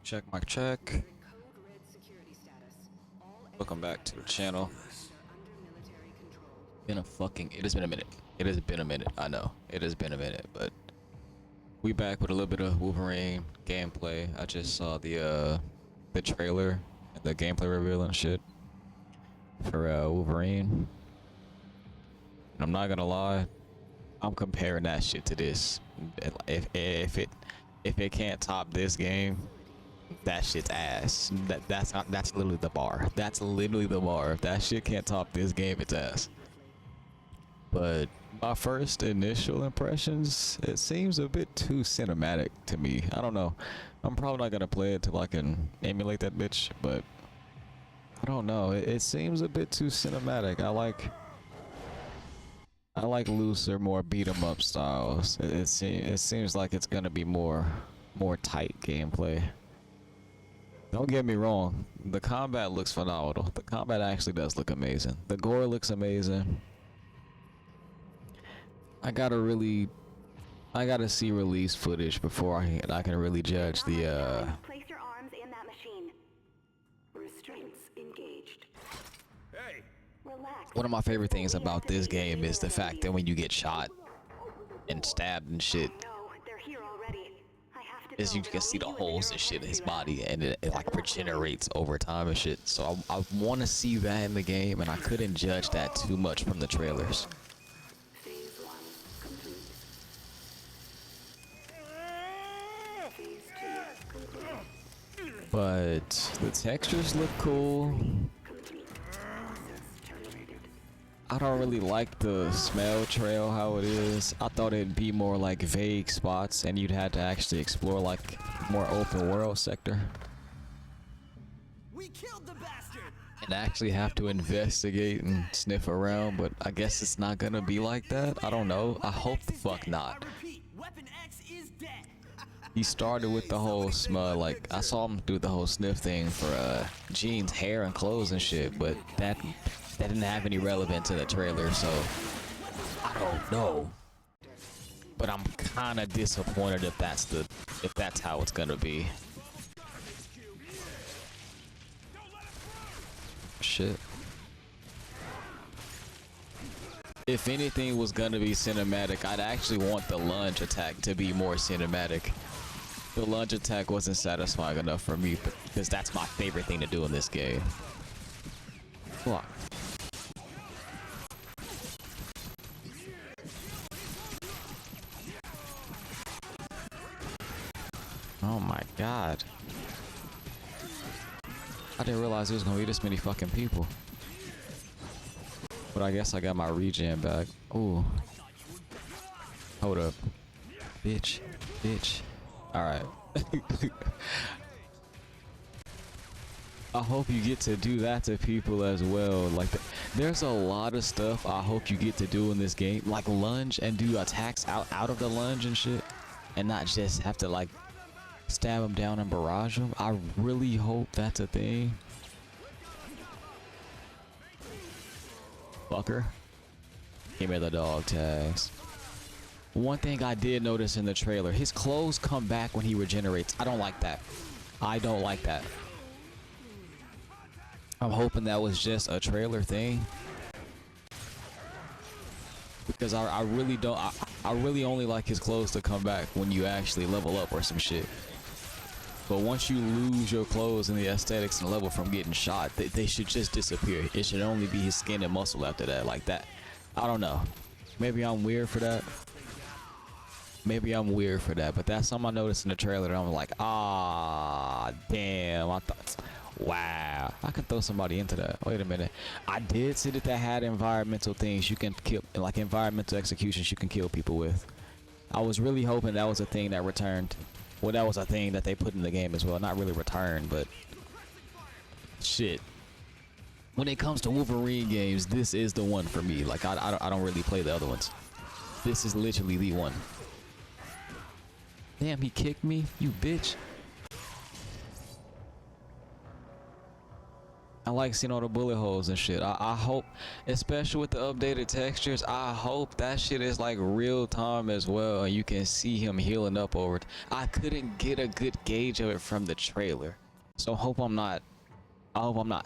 Check, mic check. Welcome back to the channel. It has been a minute. It has been a minute. I know it has been a minute, but we back with a little bit of Wolverine gameplay. I just saw the trailer, the gameplay reveal and shit for Wolverine. And I'm not gonna lie, I'm comparing that shit to this. If it can't top this game, that shit's ass. That's literally the bar. That's literally the bar. If that shit can't top this game, it's ass. But my first initial impressions, it seems a bit too cinematic to me. I don't know. I'm probably not gonna play it till I can emulate that bitch, but I don't know. It seems a bit too cinematic. I like looser, more beat 'em up styles. It seems like it's gonna be more tight gameplay. Don't get me wrong, the combat looks phenomenal. The combat actually does look amazing. The gore looks amazing. I gotta see release footage before I can really judge the Place your arms in that machine. Restraints engaged. Hey. Relax. One of my favorite things about this game is the fact that when you get shot and stabbed and shit, No, they're here already. I have to is you can see the holes and shit in his body, and it like regenerates over time and shit. So I want to see that in the game, and I couldn't judge that too much from the trailers. Phase 1 complete. Phase 2 complete. But the textures look cool. Complete. Process terminated. I don't really like the smell trail how it is. I thought it'd be more like vague spots and you'd have to actually explore like more open world sector. We killed the bastard. And actually have to investigate and sniff around, but I guess it's not gonna be like that. I don't know. I hope the fuck not. I repeat, Weapon X is dead. He started with the whole smell, like I saw him do the whole sniff thing for Jean's hair and clothes and shit, but that didn't have any relevance to the trailer, so I don't know. But I'm kind of disappointed if that's how it's gonna be. Shit. If anything was gonna be cinematic, I'd actually want the lunge attack to be more cinematic. The lunge attack wasn't satisfying enough for me, because that's my favorite thing to do in this game. Fuck. Oh my god. I didn't realize there was gonna be this many fucking people. But I guess I got my regen back. Ooh. Hold up. Bitch. Bitch. Alright. I hope you get to do that to people as well. Like, there's a lot of stuff I hope you get to do in this game. Like lunge and do attacks out of the lunge and shit. And not just have to like stab them down and barrage them. I really hope that's a thing. Fucker. Give me the dog tags. One thing I did notice in the trailer, his clothes come back when he regenerates. I don't like that. I don't like that. I'm hoping that was just a trailer thing. Because I really don't, I really only like his clothes to come back when you actually level up or some shit. But once you lose your clothes and the aesthetics and level from getting shot, they should just disappear. It should only be his skin and muscle after that, like that. I don't know. Maybe I'm weird for that. Maybe I'm weird for that, but that's something I noticed in the trailer and I'm like, ah, damn. I thought, wow, I can throw somebody into that. Wait a minute. I did see that had environmental things you can kill, like environmental executions you can kill people with. I was really hoping that was a thing that returned. Well, that was a thing that they put in the game as well. Not really returned, but shit. When it comes to Wolverine games, this is the one for me. Like, I don't really play the other ones. This is literally the one. Damn, he kicked me, you bitch. I like seeing all the bullet holes and shit. I hope, especially with the updated textures, I hope that shit is like real time as well, and you can see him healing up over it. I couldn't get a good gauge of it from the trailer, so I hope I'm not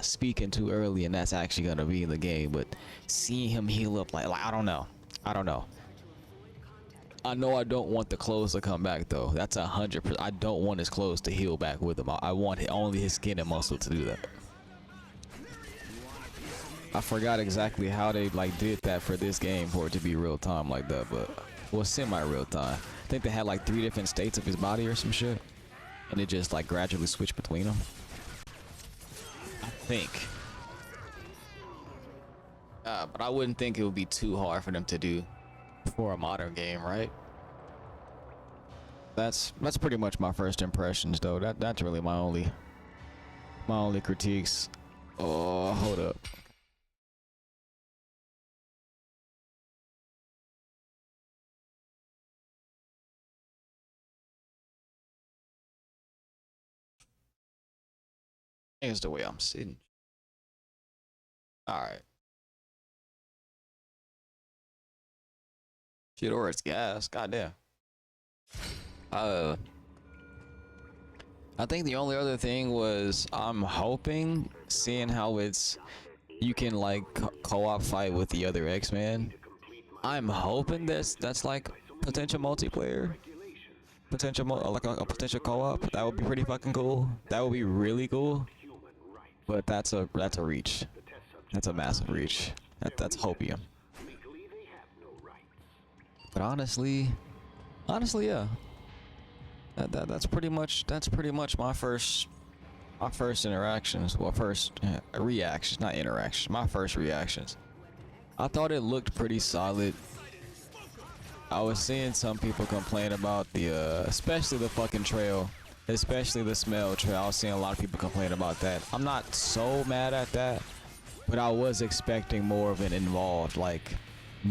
speaking too early and that's actually gonna be in the game. But seeing him heal up, like I don't know. I know I don't want the clothes to come back though. That's 100%. I don't want his clothes to heal back with him. I want only his skin and muscle to do that. I forgot exactly how they like did that for this game for it to be real time like that, but well, semi real time. I think they had like 3 different states of his body or some shit, and it just like gradually switched between them. I think. But I wouldn't think it would be too hard for them to do for a modern game, right? That's pretty much my first impressions though. That's really my only critiques. Oh, hold up. Here's the way I'm sitting. All right. Shit, or it's gas. Goddamn. I think the only other thing was I'm hoping, seeing how you can like co-op fight with the other X-Men. I'm hoping that's like potential multiplayer, like a potential co-op. That would be pretty fucking cool. That would be really cool. But that's a reach. That's a massive reach. That's hopium. But honestly, yeah. That's pretty much my first interactions. Well, first reactions, not interactions. My first reactions. I thought it looked pretty solid. I was seeing some people complain about the especially the fucking trail, especially the smell trail. I was seeing a lot of people complain about that. I'm not so mad at that, but I was expecting more of an involved like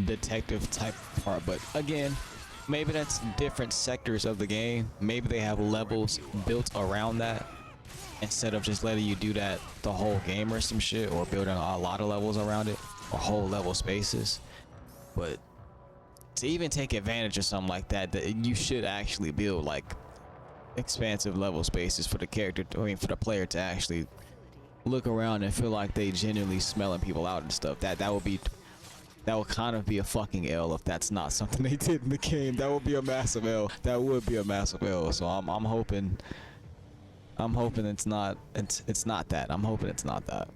detective type part. But again, maybe that's different sectors of the game. Maybe they have levels built around that instead of just letting you do that the whole game or some shit, or building a lot of levels around it or whole level spaces. But to even take advantage of something like that, you should actually build like expansive level spaces for the character, for the player to actually look around and feel like they genuinely smelling people out and stuff. That would kind of be a fucking L if that's not something they did in the game. That would be a massive L. That would be a massive L. So I'm hoping it's not that. I'm hoping it's not that.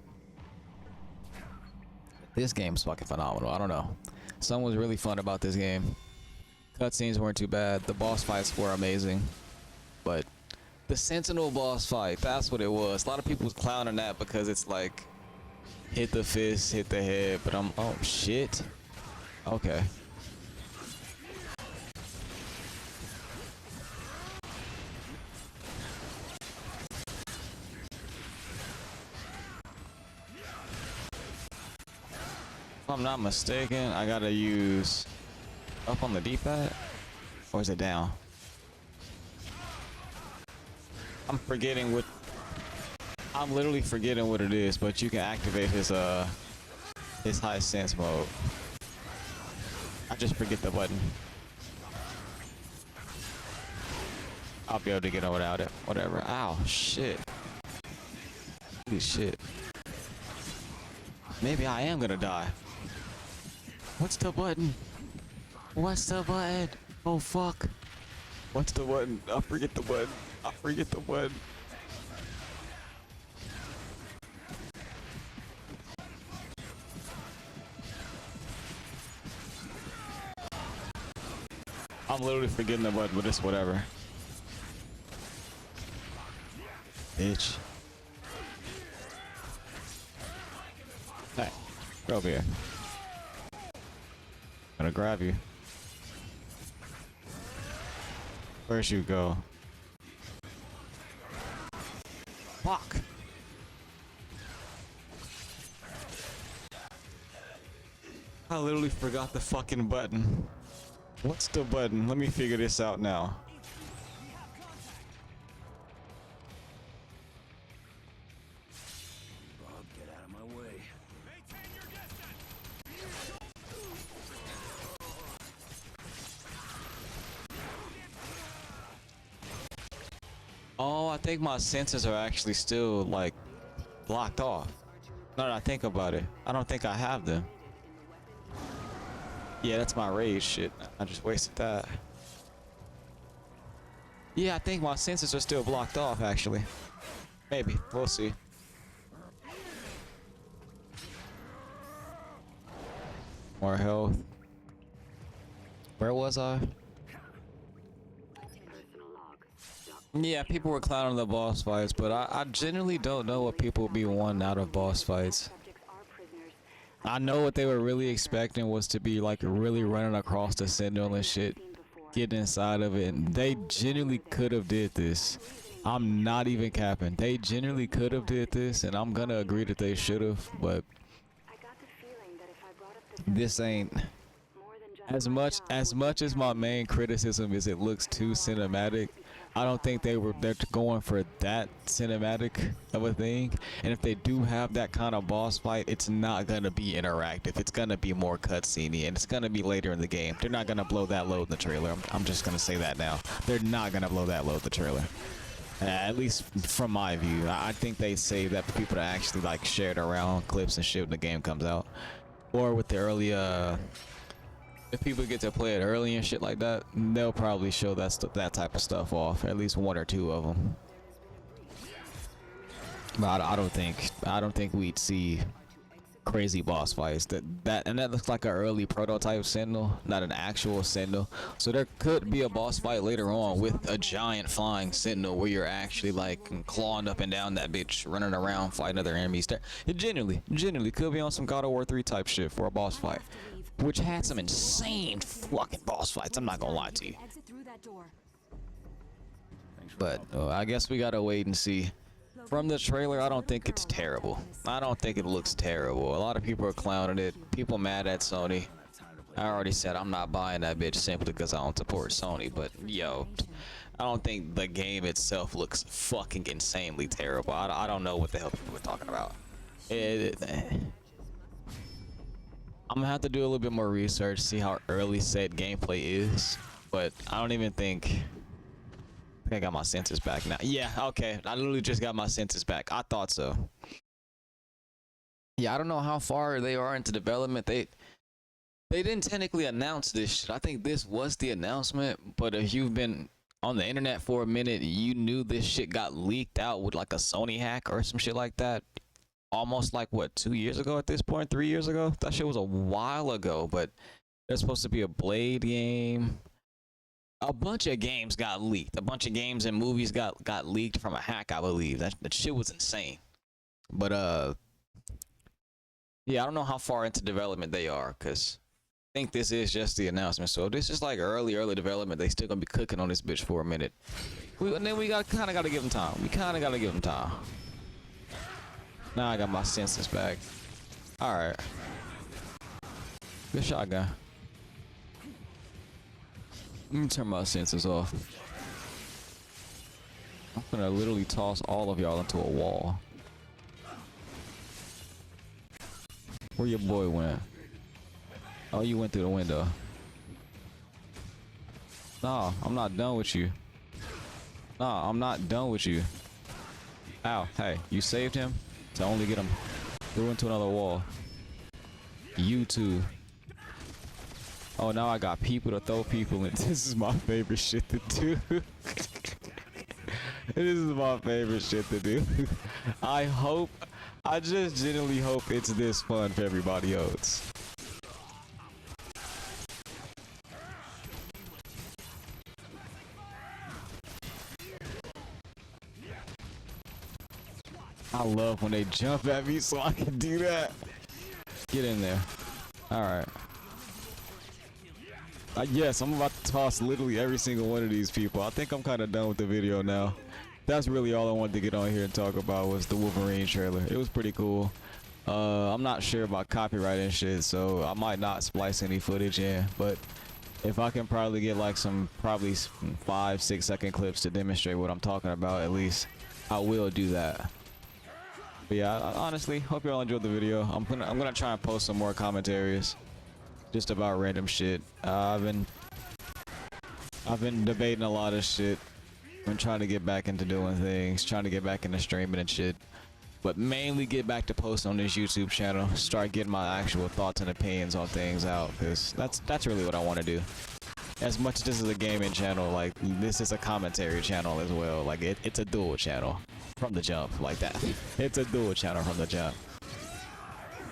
This game's fucking phenomenal. I don't know. Something was really fun about this game. Cutscenes weren't too bad. The boss fights were amazing. But the Sentinel boss fight, that's what it was. A lot of people was clowning that because it's like hit the fist, hit the head, but oh shit. Okay. If I'm not mistaken, I gotta use up on the D-pad, or is it down? I'm literally forgetting what it is, but you can activate his high sense mode. I just forget the button. I'll be able to get on without it. Whatever. Ow, shit. Holy shit. Maybe I am gonna die. What's the button? What's the button? Oh fuck. What's the button? I forget the button. I forget the button. I'm literally forgetting the button, but it's whatever. Bitch. Hey, go over here. I'm gonna grab you. Where'd you go? Fuck. I literally forgot the fucking button. What's the button? Let me figure this out now. Bob, get Oh, I think my senses are actually still like blocked off. Now that I think about it, I don't think I have them. Yeah, that's my rage shit. I just wasted that. Yeah, I think my senses are still blocked off actually. Maybe, we'll see. More health. Where was I? Yeah, people were clowning the boss fights, but I generally don't know what people be wanting out of boss fights. I know what they were really expecting was to be like really running across the Sentinel and shit, getting inside of it. And they genuinely could have did this. I'm not even capping. They genuinely could have did this, and I'm gonna agree that they should have, but this ain't as much as my main criticism is it looks too cinematic. I don't think they're going for that cinematic of a thing, and if they do have that kind of boss fight, it's not gonna be interactive. It's gonna be more cutscene-y, and it's gonna be later in the game. They're not gonna blow that load in the trailer. I'm just gonna say that now. They're not gonna blow that load in the trailer. At least from my view. I think they save that for people to actually like share it around clips and shit when the game comes out, or with the early if people get to play it early and shit like that, they'll probably show that type of stuff off. At least one or two of them. But I don't think we'd see crazy boss fights. That looks like an early prototype Sentinel, not an actual Sentinel. So there could be a boss fight later on with a giant flying Sentinel where you're actually like clawing up and down that bitch, running around fighting other enemies. It genuinely could be on some God of War 3 type shit for a boss fight, which had some insane fucking boss fights. I'm not gonna lie to you. But I guess we gotta wait and see. From the trailer, I don't think it's terrible. I don't think it looks terrible. A lot of people are clowning it. People mad at Sony. I already said I'm not buying that bitch simply because I don't support Sony. But yo, I don't think the game itself looks fucking insanely terrible. I don't know what the hell people are talking about. I'm gonna have to do a little bit more research, see how early set gameplay is. But I don't even think. I think I got my senses back now. Yeah, okay. I literally just got my senses back. I thought so. Yeah, I don't know how far they are into development. They didn't technically announce this shit. I think this was the announcement, but if you've been on the internet for a minute, you knew this shit got leaked out with like a Sony hack or some shit like that. Almost like what, 2 years ago at this point, 3 years ago? That shit was a while ago, but there's supposed to be a Blade game. A bunch of games got leaked. A bunch of games and movies got leaked from a hack, I believe. That shit was insane. But yeah, I don't know how far into development they are, cause I think this is just the announcement. So if this is like early development, they still gonna be cooking on this bitch for a minute. And then we kind of gotta give them time. We kind of gotta give them time. Now I got my senses back. All right. Good shotgun. Let me turn my sensors off. I'm gonna literally toss all of y'all into a wall. Where your boy went? Oh, you went through the window. Nah, I'm not done with you. Nah, I'm not done with you. Ow, hey, you saved him to only get him through into another wall. You too. Oh, now I got people to throw people in. This is my favorite shit to do. This is my favorite shit to do. I just genuinely hope it's this fun for everybody else. I love when they jump at me so I can do that. Get in there. All right. Yes, I'm about to toss literally every single one of these people. I think I'm kind of done with the video now. That's really all I wanted to get on here and talk about was the Wolverine trailer. It was pretty cool. I'm not sure about copyright and shit, so I might not splice any footage in. But if I can probably get like some 5-6 second clips to demonstrate what I'm talking about, at least I will do that. But yeah, I honestly hope y'all enjoyed the video. I'm gonna try and post some more commentaries. Just about random shit. I've been debating a lot of shit. I'm trying to get back into doing things, trying to get back into streaming and shit. But mainly get back to posting on this YouTube channel, start getting my actual thoughts and opinions on things out, because that's really what I want to do. As much as this is a gaming channel, like this is a commentary channel as well. Like it's a dual channel from the jump, like that. It's a dual channel from the jump.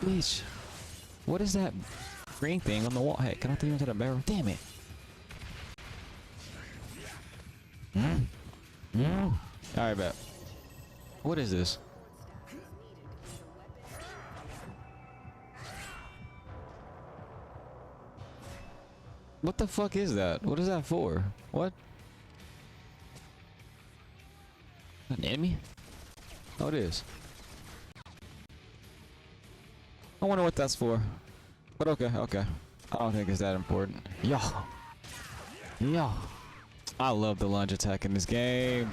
Bitch, what is that green thing on the wall? Hey, can I throw you into the barrel? Damn it. Alright, bet. What is this? What the fuck is that? What is that for? What? An enemy? Oh, it is. I wonder what that's for. But okay, okay. I don't think it's that important. Yo. Yo. I love the lunge attack in this game.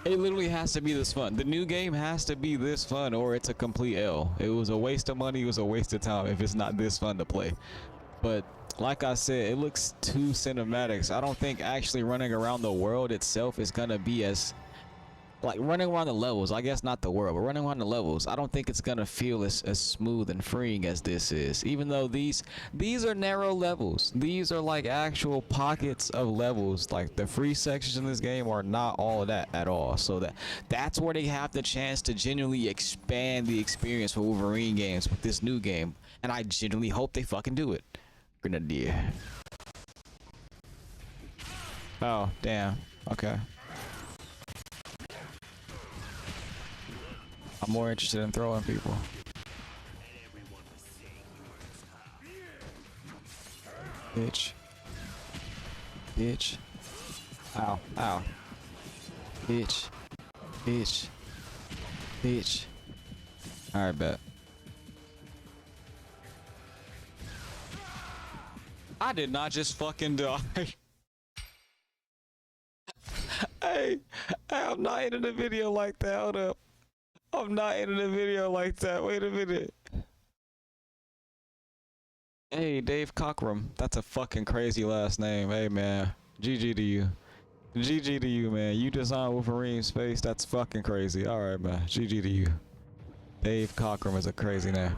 It literally has to be this fun. The new game has to be this fun or it's a complete L. It was a waste of money, it was a waste of time if it's not this fun to play. But like I said, it looks too cinematic. So I don't think actually running around the world itself is gonna be as like running around the levels. I guess not the world, but running around the levels. I don't think it's gonna feel as smooth and freeing as this is. Even though these are narrow levels. These are like actual pockets of levels. Like the free sections in this game are not all of that at all. So that's where they have the chance to genuinely expand the experience for Wolverine games with this new game. And I genuinely hope they fucking do it. Grenadier. Oh, damn. Okay. I'm more interested in throwing people. Bitch. Bitch. Ow. Ow. Bitch. Bitch. Bitch. Alright, bet. I did not just fucking die. Hey, I'm not ending the video like that. Hold up. I'm not ending the video like that. Wait a minute. Hey, Dave Cockrum. That's a fucking crazy last name. Hey, man. GG to you. GG to you, man. You designed Wolverine's face. That's fucking crazy. Alright, man. GG to you. Dave Cockrum is a crazy name.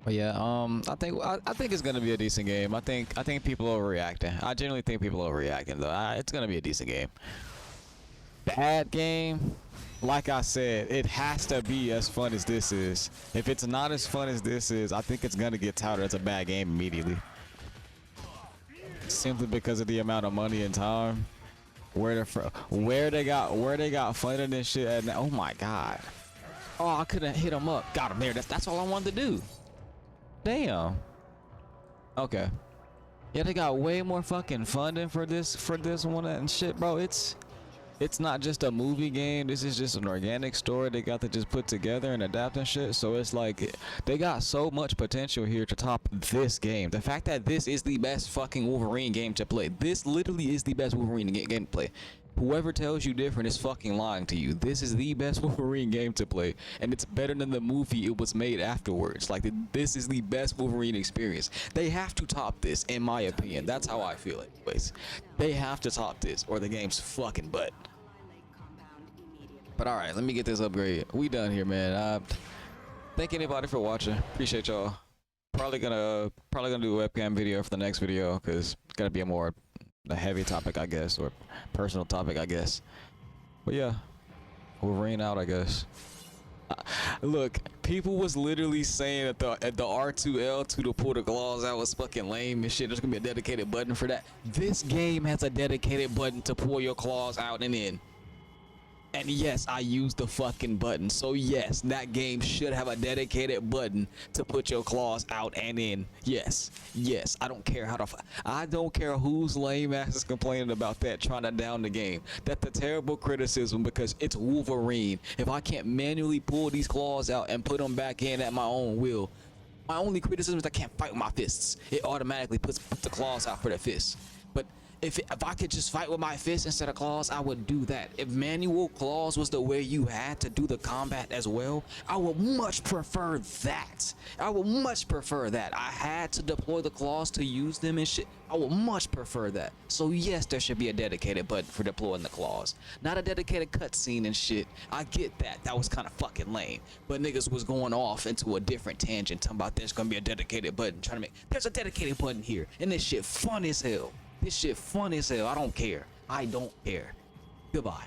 But yeah, I think it's gonna be a decent game. I think people are overreacting. I genuinely think people are overreacting though. It's gonna be a decent game. Bad game, like I said, it has to be as fun as this is. If it's not as fun as this is, I think it's gonna get touted as a bad game immediately. Simply because of the amount of money and time, where they got funded and shit. And oh my god, oh I couldn't hit him up. Got him there. That's all I wanted to do. Damn. Okay. Yeah, they got way more fucking funding for this one and shit, bro. It's not just a movie game. This is just an organic story they got to just put together and adapt and shit. So it's like they got so much potential here to top this game. The fact that this is the best fucking Wolverine game to play. This literally is the best Wolverine game to play. Whoever tells you different is fucking lying to you. This is the best Wolverine game to play, and it's better than the movie it was made afterwards. Like, this is the best Wolverine experience. They have to top this, in my opinion. That's how I feel anyways. They have to top this, or the game's fucking butt. But alright, let me get this upgrade. We done here, man. Thank anybody for watching. Appreciate y'all. Probably gonna do a webcam video for the next video, because it's gonna be a heavy topic, I guess, or personal topic, I guess. But yeah, Wolverine out, I guess. Look, people was literally saying that the R2L2 to pull the claws out was fucking lame and shit. There's gonna be a dedicated button for that. This game has a dedicated button to pull your claws out and in. And yes, I used the fucking button. So yes, that game should have a dedicated button to put your claws out and in. Yes, yes. I don't care I don't care whose lame ass is complaining about that, trying to down the game. That's a terrible criticism because it's Wolverine. If I can't manually pull these claws out and put them back in at my own will, my only criticism is I can't fight with my fists. It automatically puts the claws out for the fists. But If I could just fight with my fists instead of claws, I would do that. If manual claws was the way you had to do the combat as well, I would much prefer that. I would much prefer that. I had to deploy the claws to use them and shit. I would much prefer that. So yes, there should be a dedicated button for deploying the claws. Not a dedicated cutscene and shit. I get that. That was kind of fucking lame. But niggas was going off into a different tangent talking about there's gonna be a dedicated button. Trying to make, there's a dedicated button here. And this shit fun as hell. This shit fun as hell. I don't care. I don't care. Goodbye.